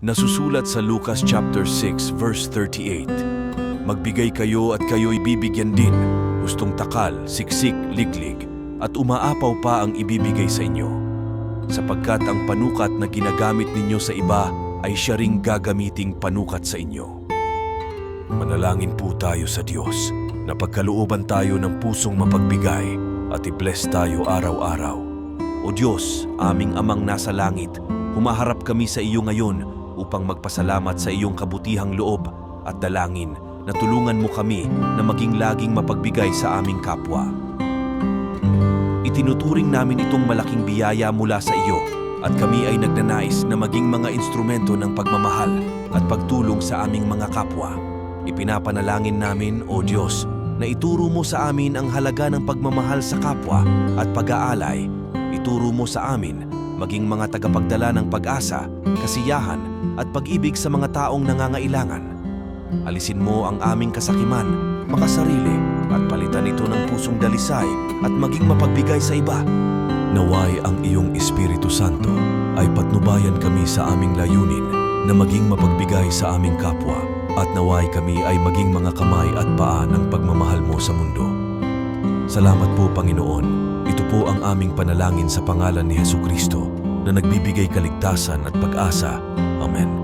Nasusulat sa Lucas chapter 6 verse 38. Magbigay kayo at kayo'y bibigyan din, hustong takal, siksik, liglig, at umaapaw pa ang ibibigay sa inyo. Sapagkat ang panukat na ginagamit ninyo sa iba ay siya ring gagamiting panukat sa inyo. Manalangin po tayo sa Diyos na pagkalooban tayo ng pusong mapagbigay at i-bless tayo araw-araw. O Diyos, aming Amang nasa langit, humaharap kami sa iyo ngayon upang magpasalamat sa iyong kabutihang loob at dalangin na tulungan mo kami na maging laging mapagbigay sa aming kapwa. Itinuturing namin itong malaking biyaya mula sa iyo at kami ay nagnanais na maging mga instrumento ng pagmamahal at pagtulong sa aming mga kapwa. Ipinapanalangin namin, O Diyos, na ituro mo sa amin ang halaga ng pagmamahal sa kapwa at pag-aalay. Ituro mo sa amin maging mga tagapagdala ng pag-asa, kasiyahan at pag-ibig sa mga taong nangangailangan. Alisin mo ang aming kasakiman, makasarili at palitan ito ng pusong dalisay at maging mapagbigay sa iba. Naway ang iyong Espiritu Santo ay patnubayan kami sa aming layunin na maging mapagbigay sa aming kapwa at naway kami ay maging mga kamay at paa ng pagmamahal mo sa mundo. Salamat po, Panginoon. Ito po ang aming panalangin sa pangalan ni Hesukristo na nagbibigay kaligtasan at pag-asa. Amen.